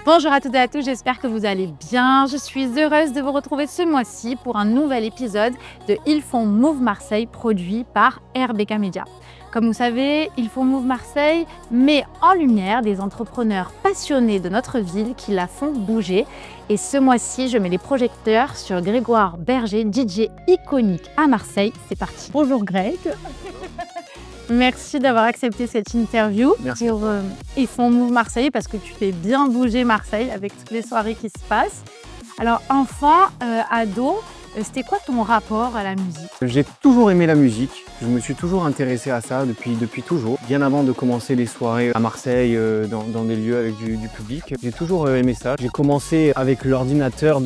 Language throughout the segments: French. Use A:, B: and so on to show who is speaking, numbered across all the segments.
A: Bonjour à toutes et à tous, j'espère que vous allez bien. Je suis heureuse de vous retrouver ce mois-ci pour un nouvel épisode de Ils font Move Marseille produit par RBK Media. Comme vous savez, Ils font Move Marseille met en lumière des entrepreneurs passionnés de notre ville qui la font bouger. Et ce mois-ci, je mets les projecteurs sur Grégoire Berger, DJ iconique à Marseille. C'est parti. Bonjour Greg. Merci d'avoir accepté cette interview.
B: Merci.
A: Pour Ils font Move Marseille parce que tu fais bien bouger Marseille avec toutes les soirées qui se passent. Alors enfant, ado, c'était quoi ton rapport à la musique?
B: J'ai toujours aimé la musique, je me suis toujours intéressé à ça depuis toujours. Bien avant de commencer les soirées à Marseille, dans des lieux avec du public, j'ai toujours aimé ça. J'ai commencé avec l'ordinateur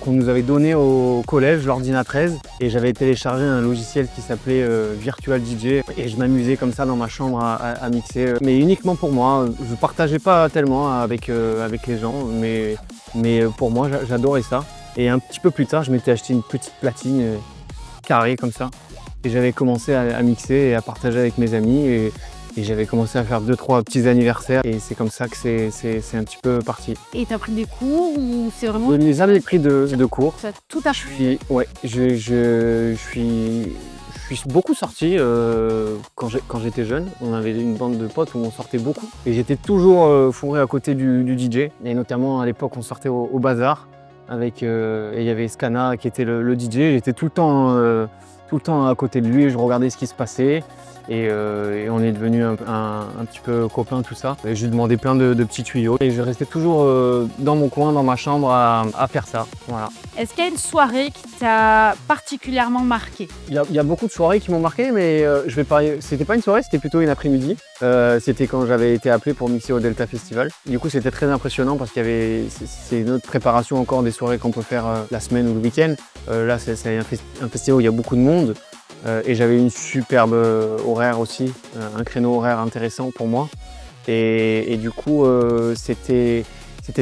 B: qu'on nous avait donné au collège, l'Ordina13, et j'avais téléchargé un logiciel qui s'appelait Virtual DJ, et je m'amusais comme ça dans ma chambre à mixer, mais uniquement pour moi. Je partageais pas tellement avec les gens, mais pour moi j'adorais ça. Et un petit peu plus tard, je m'étais acheté une petite platine carrée comme ça. Et j'avais commencé à mixer et à partager avec mes amis. Et j'avais commencé à faire 2-3 petits anniversaires. Et c'est comme ça que c'est un petit peu parti.
A: Et tu as pris des cours ou c'est vraiment...
B: Je n'ai jamais pris de cours.
A: Ça a tout appris.
B: Je suis beaucoup sorti quand j'étais jeune. On avait une bande de potes où on sortait beaucoup. Et j'étais toujours fourré à côté du DJ. Et notamment à l'époque, on sortait au bazar. Et il y avait Scana qui était le DJ. J'étais tout le temps à côté de lui, je regardais ce qui se passait et on est devenus un petit peu copains, tout ça. Et je lui demandais plein de petits tuyaux et je restais toujours dans mon coin, dans ma chambre à faire ça. Voilà.
A: Est-ce qu'il y a une soirée qui t'a particulièrement marqué?
B: Il y a beaucoup de soirées qui m'ont marqué, mais je vais parler. C'était pas une soirée, c'était plutôt une après-midi. C'était quand j'avais été appelé pour mixer au Delta Festival. Du coup, c'était très impressionnant parce qu'il y avait, c'est notre préparation encore des soirées qu'on peut faire la semaine ou le week-end. Là, c'est un festival où il y a beaucoup de monde et j'avais une superbe horaire aussi, un créneau horaire intéressant pour moi. Et du coup, c'était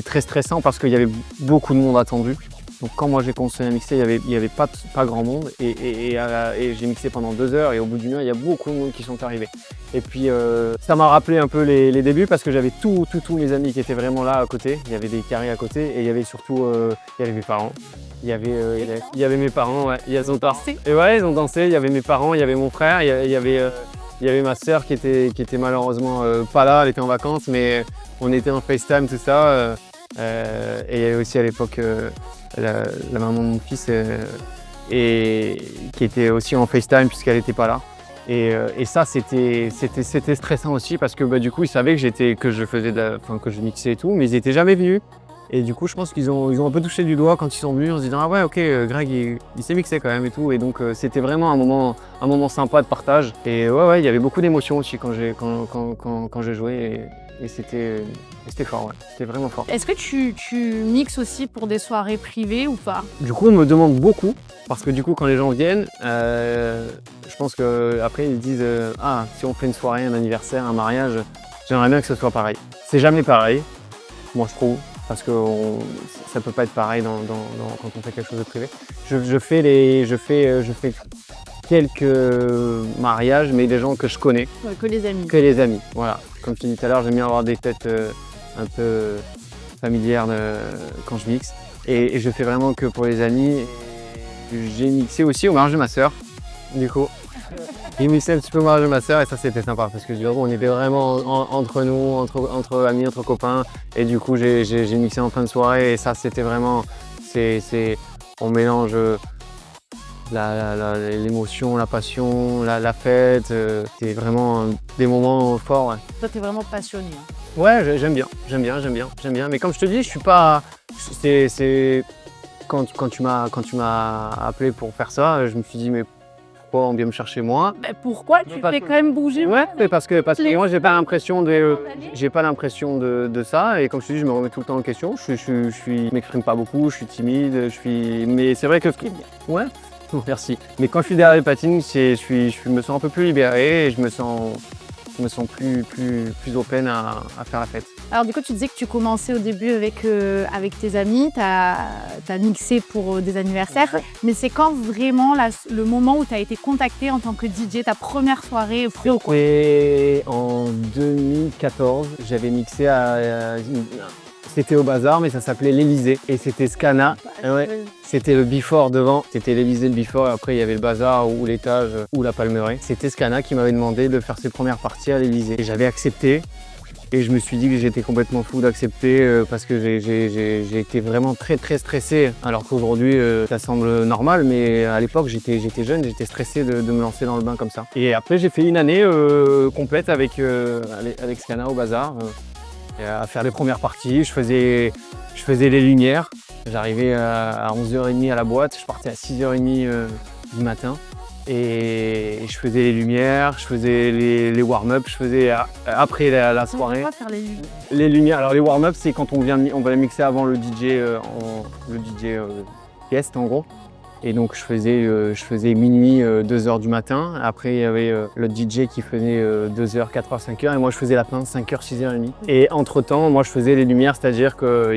B: très stressant parce qu'il y avait beaucoup de monde attendu. Donc quand moi j'ai commencé à mixer, il y avait pas grand monde et j'ai mixé pendant 2 heures et au bout d'une heure, il y a beaucoup de monde qui sont arrivés. Et puis ça m'a rappelé un peu les débuts parce que j'avais tous mes amis qui étaient vraiment là à côté. Il y avait des carrés à côté et il y avait surtout il y avait mes parents. Il y avait mes parents, ouais. Ils ont dansé. Et ouais, ils ont dansé. Il y avait mes parents, il y avait mon frère, il y avait ma sœur qui était malheureusement pas là, elle était en vacances, mais on était en FaceTime, tout ça. Et il y avait aussi à l'époque la maman de mon fils qui était aussi en FaceTime puisqu'elle n'était pas là. Et ça c'était stressant aussi parce que du coup ils savaient que je mixais et tout, mais ils n'étaient jamais venus. Et du coup je pense qu'ils ont un peu touché du doigt quand ils sont venus en se disant ah ouais ok Greg il s'est mixé quand même et tout. Et donc c'était vraiment un moment sympa de partage. Et ouais il y avait beaucoup d'émotions aussi quand j'ai joué et c'était fort, ouais. C'était vraiment fort.
A: Est-ce que tu mixes aussi pour des soirées privées ou pas?
B: Du coup, on me demande beaucoup, parce que du coup, quand les gens viennent, je pense qu'après, ils disent ah, si on fait une soirée, un anniversaire, un mariage, j'aimerais bien que ce soit pareil. C'est jamais pareil, moi je trouve, parce que ça peut pas être pareil quand on fait quelque chose de privé. Je fais quelques mariages, mais des gens que je connais.
A: Ouais, que les amis.
B: Que les amis, voilà. Comme je te dis tout à l'heure, j'aime bien avoir des têtes un peu familières quand je mixe. Et je fais vraiment que pour les amis. J'ai mixé aussi au mariage de ma sœur, du coup. J'ai mixé un petit peu au mariage de ma sœur et ça c'était sympa parce que on était vraiment entre nous, entre amis, entre copains. Et du coup j'ai mixé en fin de soirée et ça c'était vraiment, on mélange l'émotion, la passion, la fête, c'est vraiment des moments forts. Ouais.
A: Toi, t'es vraiment passionné. Hein.
B: Ouais, j'aime bien. Mais comme je te dis, je suis pas. Quand tu m'as appelé pour faire ça, je me suis dit mais pourquoi on vient me chercher moi?
A: Mais pourquoi tu fais quand même bouger?
B: Ouais, mais parce que moi j'ai pas l'impression de ça et comme je te dis, je me remets tout le temps en question. Je m'exprime pas beaucoup, je suis timide, mais c'est vrai que ouais. Merci. Mais quand je suis derrière les patines, je me sens un peu plus libéré et je me sens plus open à faire la fête.
A: Alors du coup, tu disais que tu commençais au début avec tes amis, tu as mixé pour des anniversaires, mais c'est quand vraiment le moment où tu as été contacté en tant que DJ, ta première soirée ou quoi?
B: Et en 2014, j'avais mixé C'était au Bazar, mais ça s'appelait l'Elysée. Et c'était Scana. Ouais. C'était le Before devant. C'était l'Elysée, le Before. Et après, il y avait le Bazar ou l'étage ou la Palmeraie. C'était Scana qui m'avait demandé de faire ses premières parties à l'Elysée. Et j'avais accepté. Et je me suis dit que j'étais complètement fou d'accepter parce que j'ai été vraiment très stressé. Alors qu'aujourd'hui, ça semble normal, mais à l'époque, j'étais jeune, j'étais stressé de me lancer dans le bain comme ça. Et après, j'ai fait une année complète avec Scana au Bazar, à faire les premières parties. Je faisais les lumières. J'arrivais à 11h30 à la boîte, je partais à 6h30 du matin. Et je faisais les lumières, je faisais les warm-up, je faisais après la soirée.
A: Comment faire les lumières?
B: Les lumières, alors les warm-up, c'est quand on va mixer avant le DJ, guest en gros. Et donc je faisais minuit, 2h du matin. Après il y avait le DJ qui faisait 2h, 4h, 5h et moi je faisais la pince 5h, 6h30. Et entre temps, moi je faisais les lumières, c'est-à-dire que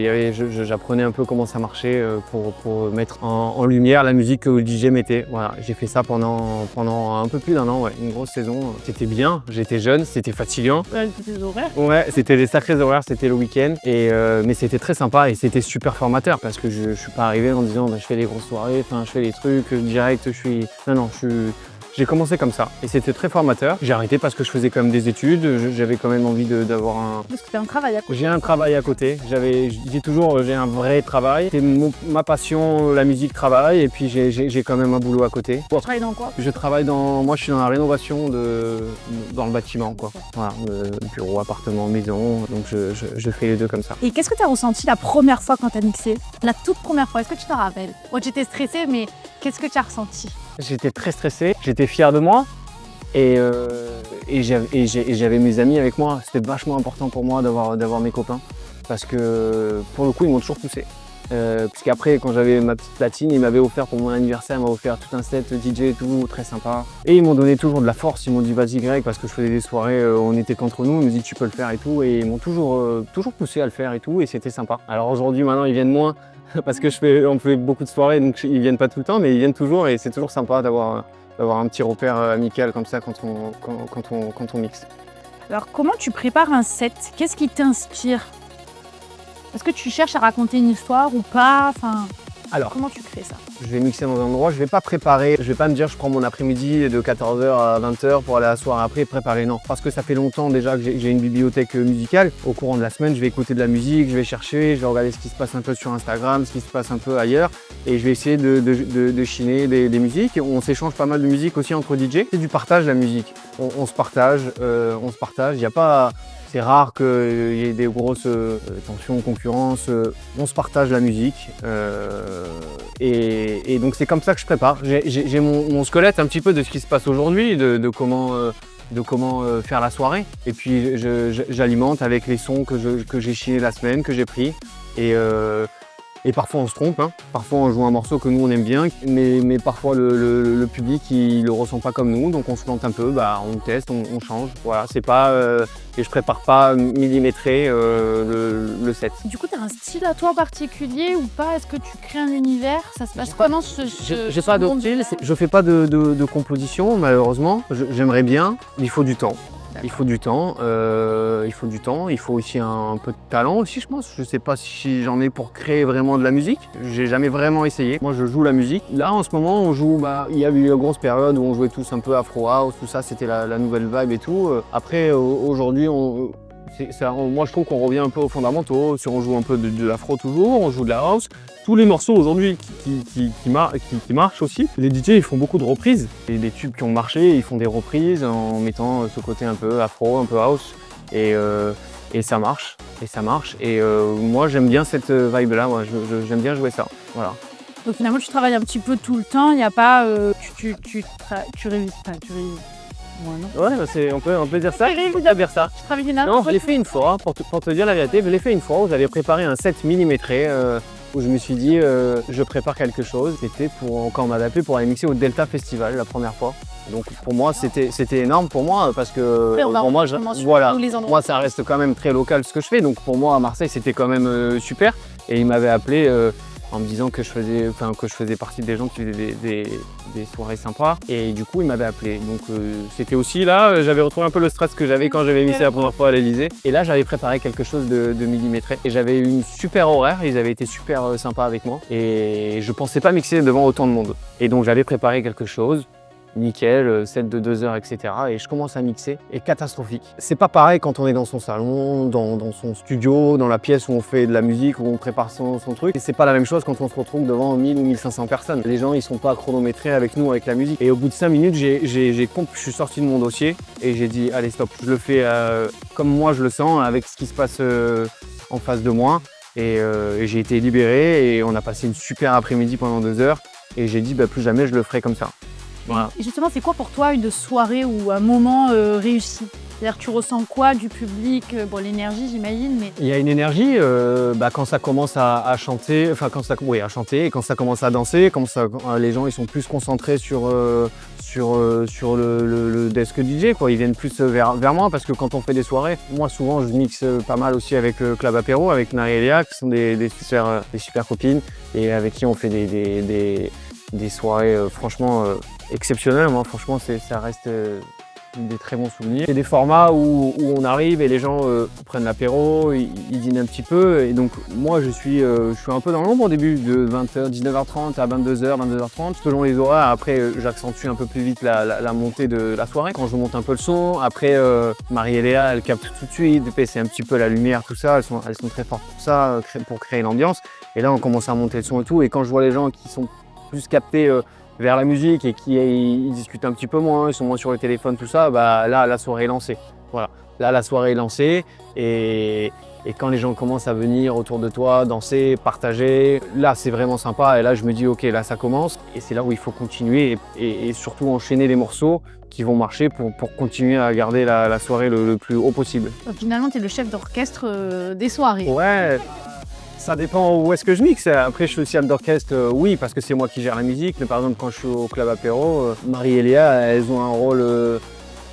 B: j'apprenais un peu comment ça marchait pour mettre en lumière la musique que le DJ mettait. Voilà, j'ai fait ça pendant un peu plus d'un an, ouais, une grosse saison. C'était bien, j'étais jeune, c'était fatigant.
A: Ouais, c'était des horaires.
B: Ouais, c'était des sacrés horaires, c'était le week-end. Mais c'était très sympa et c'était super formateur parce que je suis pas arrivé en disant je fais les grosses soirées, je fais les trucs direct, j'ai commencé comme ça et c'était très formateur. J'ai arrêté parce que je faisais quand même des études, j'avais quand même envie d'avoir un...
A: Parce que tu as un travail à côté.
B: J'ai un travail à côté, je dis toujours j'ai un vrai travail. C'est ma passion, la musique travail et puis j'ai quand même un boulot à côté.
A: Tu travailles dans quoi?
B: Moi je suis dans la rénovation dans le bâtiment quoi. Voilà, bureau, appartement, maison, donc je fais les deux comme ça.
A: Et qu'est-ce que tu as ressenti la première fois quand tu as mixé? La toute première fois, est-ce que tu t'en rappelles? Moi j'étais stressée, mais qu'est-ce que tu as ressenti?
B: J'étais très stressé, j'étais fier de moi et j'avais mes amis avec moi. C'était vachement important pour moi d'avoir mes copains parce que pour le coup ils m'ont toujours poussé. Puisqu'après quand j'avais ma petite platine, ils m'avaient offert pour mon anniversaire, ils m'avaient offert tout un set DJ et tout, très sympa. Et ils m'ont donné toujours de la force, ils m'ont dit vas-y Greg parce que je faisais des soirées, on était qu'entre nous, ils m'ont dit tu peux le faire et tout. Et ils m'ont toujours poussé à le faire et tout et c'était sympa. Alors aujourd'hui maintenant ils viennent moins. Parce que on fait beaucoup de soirées, donc ils viennent pas tout le temps, mais ils viennent toujours et c'est toujours sympa d'avoir un petit repère amical comme ça quand on mixe.
A: Alors comment tu prépares un set? Qu'est-ce qui t'inspire? Est-ce que tu cherches à raconter une histoire ou pas? Alors, comment tu crées ça?
B: Je vais mixer dans un endroit, je vais pas préparer, je vais pas me dire je prends mon après-midi de 14h à 20h pour aller à la soirée après préparer, non. Parce que ça fait longtemps déjà que j'ai une bibliothèque musicale. Au courant de la semaine, je vais écouter de la musique, je vais chercher, je vais regarder ce qui se passe un peu sur Instagram, ce qui se passe un peu ailleurs et je vais essayer de chiner des musiques. On s'échange pas mal de musique aussi entre DJ. C'est du partage la musique. On se partage, il y a pas... C'est rare qu'il y ait des grosses tensions, concurrences. On se partage la musique. Et donc c'est comme ça que je prépare. J'ai mon squelette un petit peu de ce qui se passe aujourd'hui, de comment faire la soirée. Et puis j'alimente avec les sons que j'ai chinés la semaine, que j'ai pris. Et parfois on se trompe, hein. Parfois on joue un morceau que nous on aime bien, mais parfois le public il le ressent pas comme nous, donc on se plante un peu, on teste, on change. Voilà, c'est pas et je prépare pas millimétré le set.
A: Du coup, tu as un style à toi particulier ou pas? Est-ce que tu crées un univers? Ça se passe comment
B: J'ai pas d'autre style, je fais pas de composition malheureusement. J'aimerais bien, il faut du temps. Il faut du temps, il faut aussi un peu de talent aussi je pense. Je sais pas si j'en ai pour créer vraiment de la musique, j'ai jamais vraiment essayé. Moi je joue la musique. Là en ce moment on joue, il y a eu une grosse période où on jouait tous un peu afro house, tout ça, c'était la nouvelle vibe et tout. Après aujourd'hui moi je trouve qu'on revient un peu aux fondamentaux, si on joue un peu de l'afro toujours, on joue de la house. Tous les morceaux aujourd'hui qui marchent aussi, les DJ ils font beaucoup de reprises. Et des tubes qui ont marché, ils font des reprises en mettant ce côté un peu afro, un peu house. Et ça marche, et moi j'aime bien cette vibe là, j'aime bien jouer ça, voilà.
A: Donc finalement tu travailles un petit peu tout le temps, il n'y a pas, tu révises.
B: Ouais, on peut dire ça.
A: Tu travailles une
B: Non, je l'ai fait une fois, pour te dire la vérité, je l'ai fait une fois où j'avais préparé un set millimétré où je me suis dit je prépare quelque chose. C'était quand on m'avait appelé pour aller mixer au Delta Festival la première fois. Donc pour moi c'était énorme pour moi parce que pour moi moi ça reste quand même très local ce que je fais. Donc pour moi à Marseille c'était quand même super et il m'avait appelé en me disant que je faisais partie des gens qui faisaient des soirées sympas. Et du coup, il m'avait appelé. Donc c'était aussi là, j'avais retrouvé un peu le stress que j'avais quand j'avais mixé la première fois à l'Elysée. Et là, j'avais préparé quelque chose de millimétré. Et j'avais eu une super horaire, ils avaient été super sympas avec moi. Et je pensais pas mixer devant autant de monde. Et donc j'avais préparé quelque chose. Nickel, set de 2 heures, etc. Et je commence à mixer, et catastrophique. C'est pas pareil quand on est dans son salon, dans son studio, dans la pièce où on fait de la musique, où on prépare son truc. Et c'est pas la même chose quand on se retrouve devant 1000 ou 1500 personnes. Les gens, ils sont pas chronométrés avec nous, avec la musique. Et au bout de 5 minutes, je suis sorti de mon dossier et j'ai dit, allez stop, je le fais comme moi je le sens, avec ce qui se passe en face de moi. Et j'ai été libéré et on a passé une super après-midi pendant 2 heures. Et j'ai dit, plus jamais je le ferai comme ça. Voilà.
A: Et justement, c'est quoi pour toi une soirée ou un moment réussi? C'est-à-dire, tu ressens quoi du public? Bon, l'énergie, j'imagine, mais...
B: Il y a une énergie quand ça commence à chanter, à chanter, et quand ça commence à danser, les gens ils sont plus concentrés sur le desk DJ, quoi. Ils viennent plus vers moi parce que quand on fait des soirées, moi souvent je mixe pas mal aussi avec Club Apéro, avec Marie-Elia, qui sont des super copines et avec qui on fait des soirées franchement exceptionnelles. Moi franchement ça reste des très bons souvenirs. C'est des formats où on arrive et les gens prennent l'apéro, ils dînent un petit peu. Et donc moi je suis un peu dans l'ombre au début, de 19h30 à 22h, 22h30. Selon les horaires, après j'accentue un peu plus vite la montée de la soirée. Quand je monte un peu le son, après Marie et Léa, elles captent tout de suite, c'est un petit peu la lumière, tout ça. Elles sont très fortes pour ça, pour créer l'ambiance. Et là on commence à monter le son et tout. Et quand je vois les gens qui sont plus captés vers la musique et ils discutent un petit peu moins, ils sont moins sur le téléphone, tout ça, là la soirée est lancée. Voilà. Là la soirée est lancée et quand les gens commencent à venir autour de toi, danser, partager, là c'est vraiment sympa et là je me dis ok, là ça commence et c'est là où il faut continuer et surtout enchaîner les morceaux qui vont marcher pour continuer à garder la soirée le plus haut possible.
A: Finalement, tu es le chef d'orchestre des soirées.
B: Ouais. Ça dépend où est-ce que je mixe. Après, je suis aussi chef d'orchestre, oui, parce que c'est moi qui gère la musique. Mais par exemple, quand je suis au Club Apéro, Marie et Léa, elles ont un rôle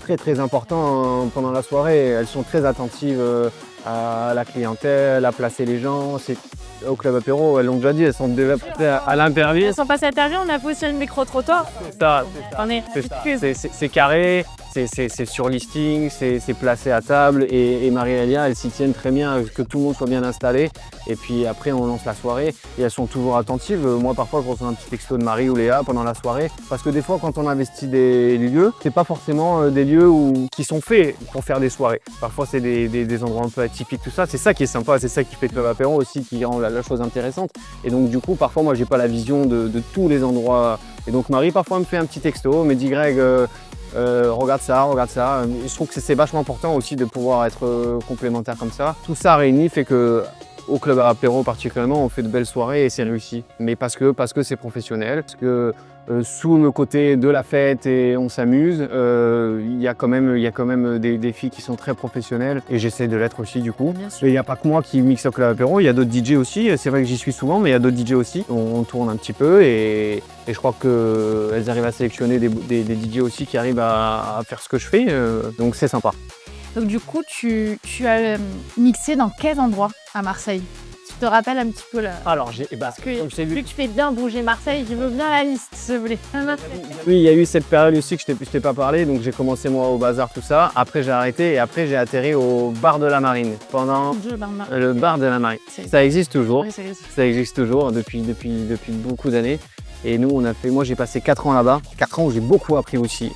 B: très très important pendant la soirée. Elles sont très attentives à la clientèle, à placer les gens. Au Club Apéro, elles l'ont déjà dit, elles sont déjà prêtes à l'interview.
A: Elles sont passées à l'interview, on a fait aussi le micro-trottoir.
B: C'est carré. C'est sur listing, c'est placé à table et Marie-Elia, elles s'y tiennent très bien, que tout le monde soit bien installé. Et puis après, on lance la soirée et elles sont toujours attentives. Moi, parfois, je reçois un petit texto de Marie ou Léa pendant la soirée. Parce que des fois, quand on investit des lieux, c'est pas forcément des lieux qui sont faits pour faire des soirées. Parfois, c'est des endroits un peu atypiques, tout ça. C'est ça qui est sympa, c'est ça qui fait Club Apéro aussi, qui rend la chose intéressante. Et donc, du coup, parfois, moi, j'ai pas la vision de tous les endroits. Et donc, Marie, parfois, me fait un petit texto, me dit Greg, regarde ça. Et je trouve que c'est vachement important aussi de pouvoir être complémentaire comme ça. Tout ça réuni fait que au Club Apéro particulièrement, on fait de belles soirées et c'est réussi. Mais parce que c'est professionnel, parce que sous le côté de la fête et on s'amuse, il y a quand même des filles qui sont très professionnelles et j'essaie de l'être aussi du coup. Et il n'y a pas que moi qui mixe au Club Apéro, il y a d'autres DJ aussi. C'est vrai que j'y suis souvent, mais il y a d'autres DJ aussi. On tourne un petit peu et je crois qu'elles arrivent à sélectionner des DJ aussi qui arrivent à faire ce que je fais. Donc c'est sympa.
A: Donc du coup, tu as mixé dans quel endroit à Marseille? Tu te rappelles un petit peu là?
B: Alors,
A: parce que vu que tu fais bien bouger Marseille, je veux bien la liste, s'il vous plaît.
B: Oui, il y a eu cette période aussi que je t'ai pas parlé, donc j'ai commencé moi au bazar, tout ça. Après, j'ai arrêté et après, j'ai atterri au bar de la Marine pendant le bar de la Marine. Ça existe toujours. Oui, ça existe toujours depuis beaucoup d'années. Et nous, moi j'ai passé 4 ans là-bas, 4 ans où j'ai beaucoup appris aussi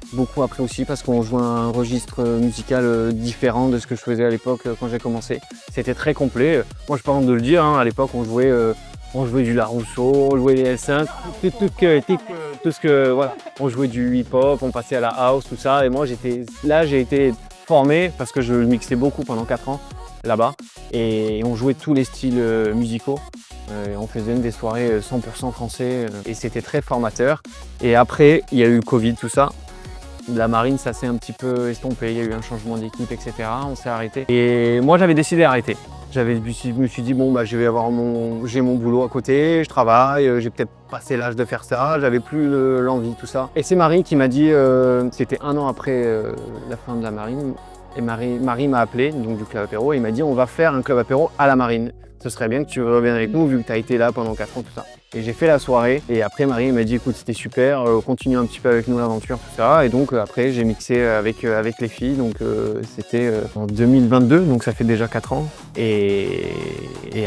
B: parce qu'on jouait un registre musical différent de ce que je faisais à l'époque quand j'ai commencé. C'était très complet. Moi je peux pas honte de le dire, hein, à l'époque on jouait du Larousseau, on jouait les L5, tout ce que voilà. On jouait du hip-hop, on passait à la house, tout ça. Et moi j'ai été formé parce que je mixais beaucoup pendant 4 ans là-bas et on jouait tous les styles musicaux. On faisait des soirées 100% français et c'était très formateur. Et après, il y a eu le Covid, tout ça. La marine, ça s'est un petit peu estompé, il y a eu un changement d'équipe, etc. On s'est arrêté. Et moi, j'avais décidé d'arrêter. Je me suis dit, bon, j'ai mon boulot à côté, je travaille, j'ai peut-être passé l'âge de faire ça, j'avais plus l'envie, tout ça. Et c'est Marie qui m'a dit, c'était 1 an après la fin de la marine, et Marie m'a appelé, donc du Club Apéro, et il m'a dit, on va faire un Club Apéro à la marine. ce serait bien que tu reviennes avec nous vu que tu as été là pendant 4 ans, tout ça. Et j'ai fait la soirée et après Marie m'a dit écoute c'était super, continue un petit peu avec nous l'aventure, tout ça. Et donc après j'ai mixé avec les filles, donc c'était en 2022, donc ça fait déjà 4 ans. Et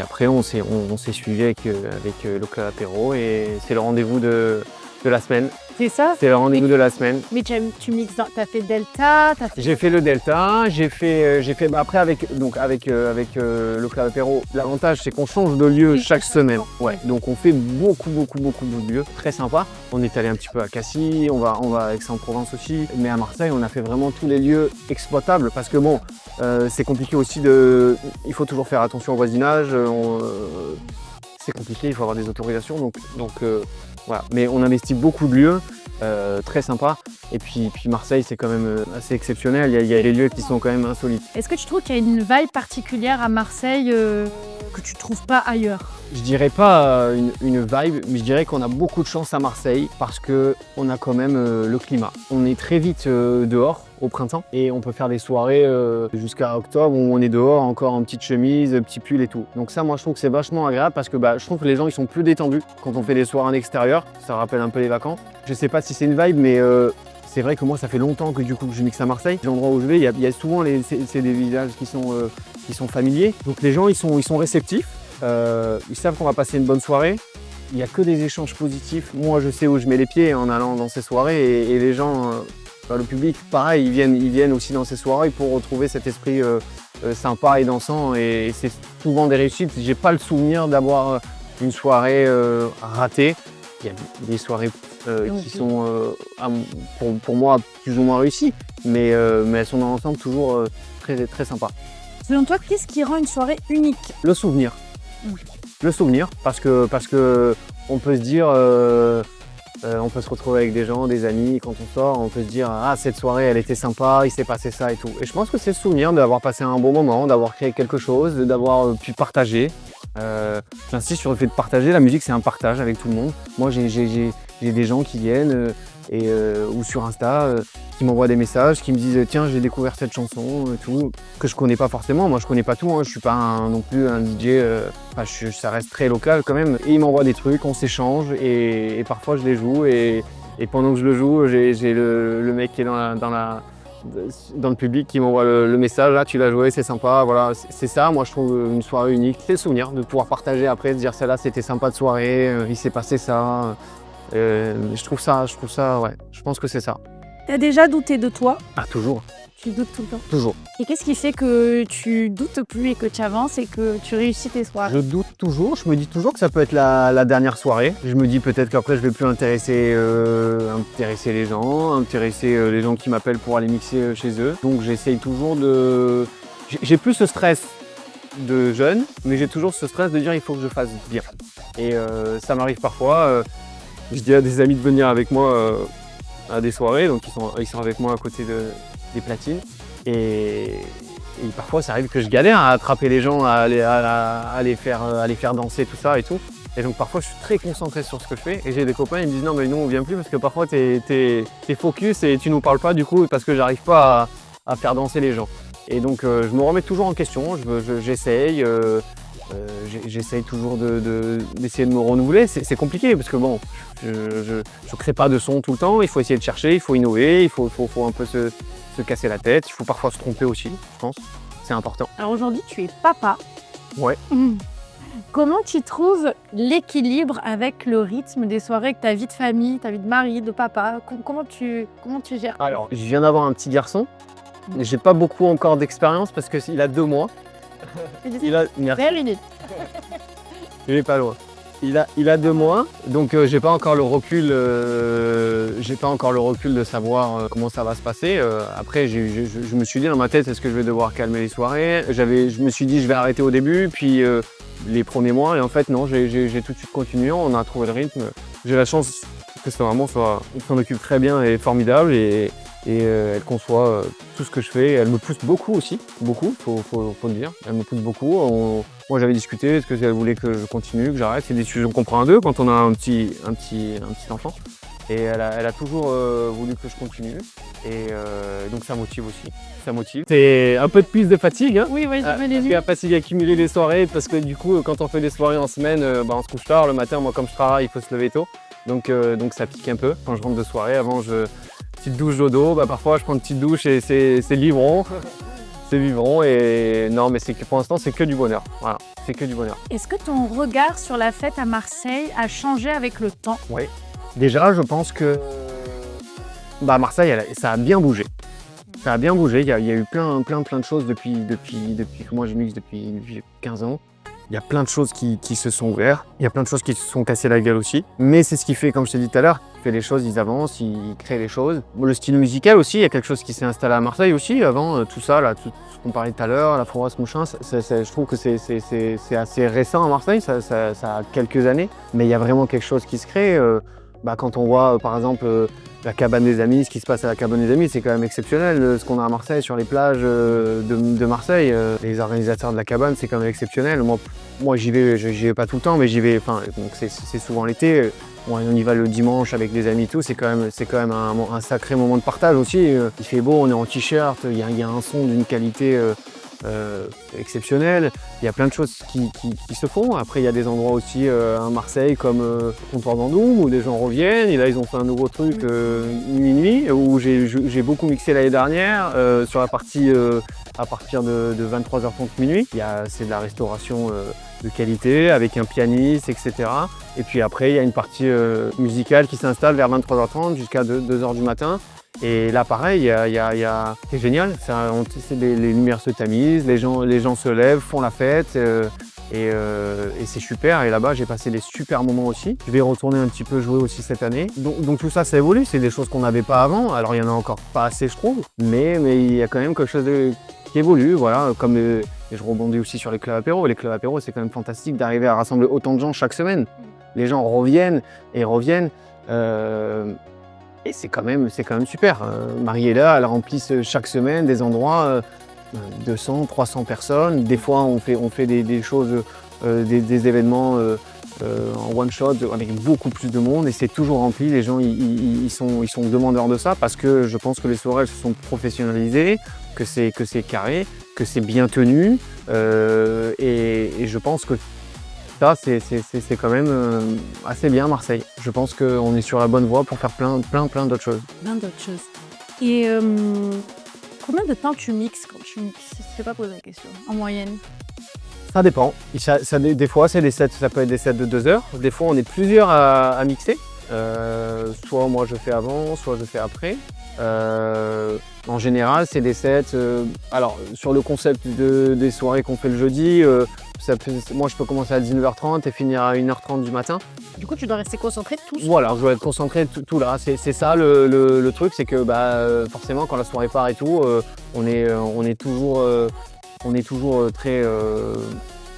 B: après on s'est suivi avec Local Apéro et c'est le rendez-vous de la semaine.
A: C'est ça?
B: C'est le rendez-vous de la semaine.
A: Mais tu mixes, t'as fait Delta,
B: J'ai fait le Delta, j'ai fait après avec Local Apéro. L'avantage c'est qu'on change de lieu chaque semaine. Ouais, donc on fait beaucoup de lieux, très sympa. On est allé un petit peu à Cassis, on va à Aix-en-Provence aussi, mais à Marseille on a fait vraiment tous les lieux exploitables parce que bon, c'est compliqué aussi il faut toujours faire attention au voisinage. C'est compliqué, il faut avoir des autorisations, donc voilà. Mais on investit beaucoup de lieux, très sympa. Et puis Marseille, c'est quand même assez exceptionnel. Il y a des lieux qui sont quand même insolites.
A: Est-ce que tu trouves qu'il y a une vibe particulière à Marseille que tu trouves pas ailleurs?
B: Je dirais pas une vibe, mais je dirais qu'on a beaucoup de chance à Marseille parce qu'on a quand même le climat. On est très vite dehors au printemps et on peut faire des soirées jusqu'à octobre où on est dehors encore en petite chemise, petit pull et tout. Donc ça, moi je trouve que c'est vachement agréable parce que je trouve que les gens ils sont plus détendus quand on fait des soirées en extérieur. Ça rappelle un peu les vacances. Je sais pas si c'est une vibe, mais c'est vrai que moi ça fait longtemps que je mixe à Marseille. L'endroit où je vais, il y a souvent c'est des villages qui sont familiers. Donc les gens ils sont réceptifs. Ils savent qu'on va passer une bonne soirée. Il n'y a que des échanges positifs. Moi, je sais où je mets les pieds en allant dans ces soirées et les gens, le public, pareil, ils viennent aussi dans ces soirées pour retrouver cet esprit sympa et dansant. Et c'est souvent des réussites. J'ai pas le souvenir d'avoir une soirée ratée. Il y a des soirées qui sont, pour moi, plus ou moins réussies, mais elles sont dans l'ensemble toujours très, très sympas.
A: Selon toi, qu'est-ce qui rend une soirée unique?
B: Le souvenir. Le souvenir, parce que on peut se dire, on peut se retrouver avec des gens, des amis, quand on sort, on peut se dire ah cette soirée elle était sympa, il s'est passé ça et tout. Et je pense que c'est le souvenir d'avoir passé un bon moment, d'avoir créé quelque chose, d'avoir pu partager. J'insiste sur le fait de partager, la musique c'est un partage avec tout le monde. Moi j'ai des gens qui viennent ou sur Insta qui m'envoient des messages, qui me disent tiens j'ai découvert cette chanson et tout, que je connais pas forcément, moi je connais pas tout, hein. Je suis pas non plus un DJ, ça reste très local quand même. Et ils m'envoient des trucs, on s'échange et parfois je les joue et pendant que je le joue, j'ai le mec qui est dans le public qui m'envoie le message, là tu l'as joué, c'est sympa, voilà, c'est ça, moi je trouve une soirée unique, c'est le souvenir de pouvoir partager après, de dire celle-là c'était sympa de soirée, il s'est passé ça, je trouve ça, ouais, je pense que c'est ça.
A: T'as déjà douté de toi?
B: Ah toujours.
A: Tu doutes tout le temps?
B: Toujours.
A: Et qu'est-ce qui fait que tu doutes plus et que tu avances et que tu réussis tes soirées?
B: Je doute toujours, je me dis toujours que ça peut être la dernière soirée. Je me dis peut-être qu'après je vais plus intéresser les gens qui m'appellent pour aller mixer chez eux. Donc j'essaye toujours j'ai plus ce stress de jeune, mais j'ai toujours ce stress de dire il faut que je fasse bien. Et ça m'arrive parfois, je dis à des amis de venir avec moi à des soirées, donc ils sont avec moi à côté des platines. Et parfois ça arrive que je galère à attraper les gens, à les faire danser, tout ça et tout. Et donc parfois je suis très concentré sur ce que je fais et j'ai des copains, ils me disent non mais nous on vient plus parce que parfois t'es focus et tu nous parles pas du coup parce que j'arrive pas à faire danser les gens. Et donc je me remets toujours en question, j'essaye. J'essaye toujours d'essayer de me renouveler. C'est compliqué parce que bon, je crée pas de son tout le temps. Il faut essayer de chercher, il faut innover, il faut un peu se casser la tête. Il faut parfois se tromper aussi, je pense. C'est important.
A: Alors aujourd'hui, tu es papa.
B: Ouais.
A: Comment tu trouves l'équilibre avec le rythme des soirées, avec ta vie de famille, ta vie de mari, de papa? Comment tu gères?
B: Alors, je viens d'avoir un petit garçon. J'ai pas beaucoup encore d'expérience parce qu'il a 2 mois.
A: Merci.
B: Il est pas loin. Il a 2 mois, donc j'ai pas encore le recul. De savoir comment ça va se passer. Après, je me suis dit dans ma tête, est-ce que je vais devoir calmer les soirées? Je me suis dit, je vais arrêter au début, puis les premiers mois, et en fait non, j'ai tout de suite continué. On a trouvé le rythme. J'ai la chance que on s'en occupe très bien et formidable, et elle conçoit tout ce que je fais. Elle me pousse beaucoup aussi, beaucoup, faut le dire. Elle me pousse beaucoup. Moi j'avais discuté, est-ce qu'elle voulait que je continue, que j'arrête. C'est des décisions qu'on prend à deux quand on a un petit enfant. Et elle a toujours voulu que je continue. Et donc ça motive aussi. Ça motive. C'est un peu de plus de fatigue. Hein.
A: Oui,
B: Parce que la fatigue accumulée les soirées, parce que du coup, quand on fait des soirées en semaine, on se couche tard. Le matin, moi, comme je travaille, il faut se lever tôt. Donc ça pique un peu. Quand je rentre de soirée, avant, petite douche dodo. Parfois, je prends une petite douche et c'est vivron. C'est vivron. Et non, mais pour l'instant, c'est que du bonheur. Voilà, c'est que du bonheur.
A: Est-ce que ton regard sur la fête à Marseille a changé avec le temps?
B: Oui. Déjà, je pense que Marseille, ça a bien bougé. Ça a bien bougé. Il y a eu plein de choses depuis que moi je mixe depuis 15 ans. Il y a plein de choses qui se sont ouvertes. Il y a plein de choses qui se sont cassées la gueule aussi. Mais c'est ce qui fait, comme je t'ai dit tout à l'heure, ils font les choses, ils avancent, ils créent les choses. Le style musical aussi, il y a quelque chose qui s'est installé à Marseille aussi. Avant, tout ça, là, tout ce qu'on parlait tout à l'heure, la Froisse Mouchin, je trouve que c'est assez récent à Marseille. Ça a quelques années. Mais il y a vraiment quelque chose qui se crée. Quand on voit, par exemple, la cabane des amis, ce qui se passe à la cabane des amis, c'est quand même exceptionnel. Ce qu'on a à Marseille, sur les plages de Marseille, les organisateurs de la cabane, c'est quand même exceptionnel. Moi j'y vais pas tout le temps, mais j'y vais, donc c'est souvent l'été. On y va le dimanche avec des amis et tout, c'est quand même un sacré moment de partage aussi. Il fait beau, on est en t-shirt, il y a un son d'une qualité exceptionnelle. Il y a plein de choses qui se font. Après, il y a des endroits aussi à Marseille comme Comptoir d'Andoum où les gens reviennent. Et là, ils ont fait un nouveau truc minuit où j'ai beaucoup mixé l'année dernière sur la partie à partir de 23h30 minuit. C'est de la restauration de qualité avec un pianiste, etc. Et puis après, il y a une partie musicale qui s'installe vers 23h30 jusqu'à 2h du matin. Et là, pareil, c'est génial. Les lumières se tamisent, les gens se lèvent, font la fête. Et c'est super. Et là-bas, j'ai passé des super moments aussi. Je vais retourner un petit peu jouer aussi cette année. Donc tout ça, ça évolue. C'est des choses qu'on n'avait pas avant. Alors, il y en a encore pas assez, je trouve. Mais il y a quand même quelque chose qui évolue. Voilà, et je rebondis aussi sur les clubs apéro. Les clubs apéro, c'est quand même fantastique d'arriver à rassembler autant de gens chaque semaine. Les gens reviennent et reviennent. Et c'est quand même super. Mariella, elle remplit chaque semaine des endroits, 200, 300 personnes. Des fois, on fait des choses, des événements en one shot avec beaucoup plus de monde et c'est toujours rempli. Les gens, ils sont demandeurs de ça parce que je pense que les soirées elles se sont professionnalisées, que c'est carré, que c'est bien tenu. Et je pense que ça, c'est quand même assez bien Marseille. Je pense qu'on est sur la bonne voie pour faire plein d'autres choses.
A: Plein d'autres choses. Et combien de temps tu mixes quand tu mixes? Je ne sais pas poser la question, en moyenne.
B: Ça dépend. Des fois, c'est des sets, ça peut être des sets de 2 heures. Des fois, on est plusieurs à mixer. Soit moi, je fais avant, soit je fais après. En général, c'est des sets. Alors, sur le concept des soirées qu'on fait le jeudi, moi, je peux commencer à 19h30 et finir à 1h30 du matin.
A: Du coup, tu dois rester concentré tout seul.
B: Voilà, je dois être concentré tout là. C'est ça le truc, c'est que forcément, quand la soirée part et tout, on est toujours très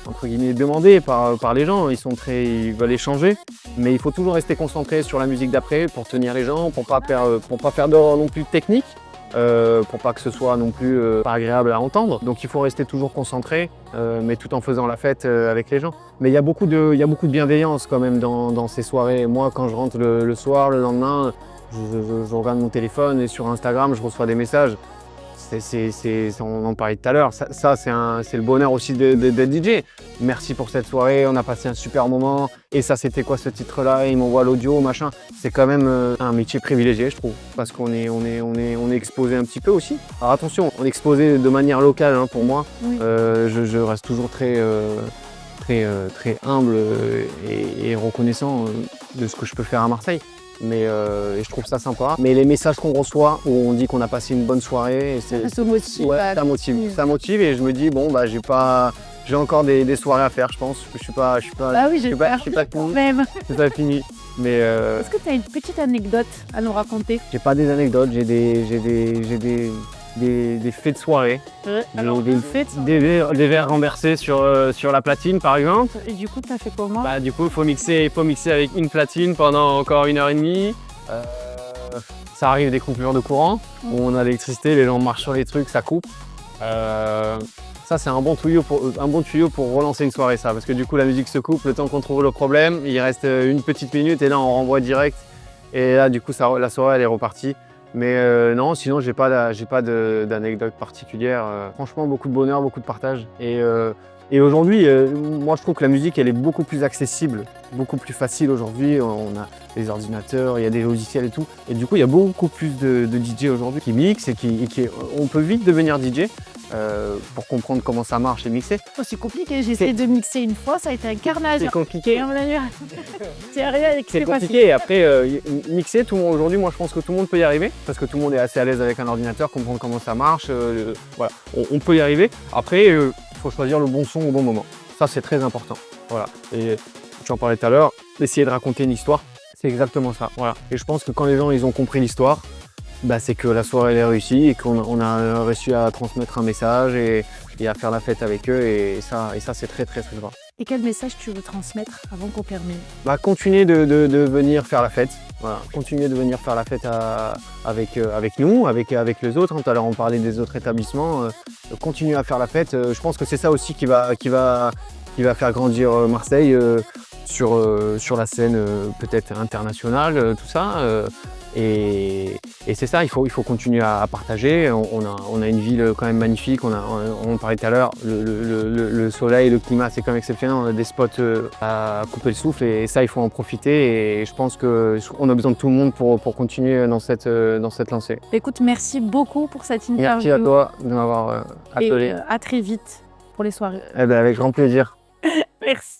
B: entre guillemets demandé par les gens. Ils veulent échanger, mais il faut toujours rester concentré sur la musique d'après pour tenir les gens, pour pas faire d'erreur non plus technique. Pour pas que ce soit non plus pas agréable à entendre. Donc il faut rester toujours concentré, mais tout en faisant la fête avec les gens. Mais il y a beaucoup de bienveillance quand même dans ces soirées. Moi, quand je rentre le soir, le lendemain, je regarde mon téléphone et sur Instagram, je reçois des messages. On en parlait tout à l'heure, ça c'est le bonheur aussi d'être DJ. Merci pour cette soirée, on a passé un super moment. Et ça c'était quoi ce titre-là? Il m'envoie l'audio, machin. C'est quand même un métier privilégié, je trouve, parce qu'on est exposé un petit peu aussi. Alors attention, on est exposé de manière locale pour moi. Oui. Je reste toujours très humble et reconnaissant de ce que je peux faire à Marseille. Mais et je trouve ça sympa. Mais les messages qu'on reçoit où on dit qu'on a passé une bonne soirée,
A: ça motive.
B: Ouais, ça motive et je me dis bon j'ai encore des soirées à faire, je pense. Je suis pas fini. Mais
A: est-ce que tu as une petite anecdote à nous raconter?
B: J'ai pas des anecdotes, j'ai des faits de soirée.
A: Alors,
B: des verres renversés sur la platine par exemple.
A: Et du coup, tu as fait comment?
B: Du coup, il faut mixer avec une platine pendant encore 1h30. Ça arrive des coupures de courant, où on a l'électricité, les gens marchent sur les trucs, ça coupe. Ça, c'est un bon tuyau pour relancer une soirée, ça, parce que du coup, la musique se coupe, le temps qu'on trouve le problème, il reste une petite minute et là, on renvoie direct. Et là, du coup, la soirée, elle est repartie. Mais non, sinon, j'ai pas d'anecdote particulière. Franchement, beaucoup de bonheur, beaucoup de partage. Et aujourd'hui, moi, je trouve que la musique, elle est beaucoup plus accessible, beaucoup plus facile aujourd'hui. On a les ordinateurs, il y a des logiciels et tout. Et du coup, il y a beaucoup plus de DJ aujourd'hui qui mixent on peut vite devenir DJ pour comprendre comment ça marche et mixer.
A: Oh, c'est compliqué, j'ai essayé de mixer une fois, ça a été un carnage.
B: C'est compliqué.
A: C'est rien,
B: C'est compliqué et après mixer, aujourd'hui moi je pense que tout le monde peut y arriver parce que tout le monde est assez à l'aise avec un ordinateur, comprendre comment ça marche, voilà, on peut y arriver. Après il faut choisir le bon son au bon moment, ça c'est très important. Voilà. Et tu en parlais tout à l'heure, essayer de raconter une histoire, c'est exactement ça. Voilà. Et je pense que quand les gens ils ont compris l'histoire, bah, c'est que la soirée elle est réussie et qu'on a réussi à transmettre un message et à faire la fête avec eux et ça c'est très très très fort.
A: Et quel message tu veux transmettre avant qu'on termine?
B: Bah, continuer de venir faire la fête. Voilà. Continuer de venir faire la fête avec nous, avec les autres. Tout à l'heure on parlait des autres établissements. Continuer à faire la fête. Je pense que c'est ça aussi qui va faire grandir Marseille sur la scène peut-être internationale, tout ça. Et c'est ça, il faut continuer à partager. On a une ville quand même magnifique, on parlait tout à l'heure, le soleil, le climat c'est quand même exceptionnel, on a des spots à couper le souffle et ça il faut en profiter et je pense qu'on a besoin de tout le monde pour continuer dans cette lancée.
A: Écoute, merci beaucoup pour cette interview.
B: Merci à toi de m'avoir appelé.
A: Et à très vite pour les soirées.
B: Eh ben, avec grand plaisir.
A: Merci.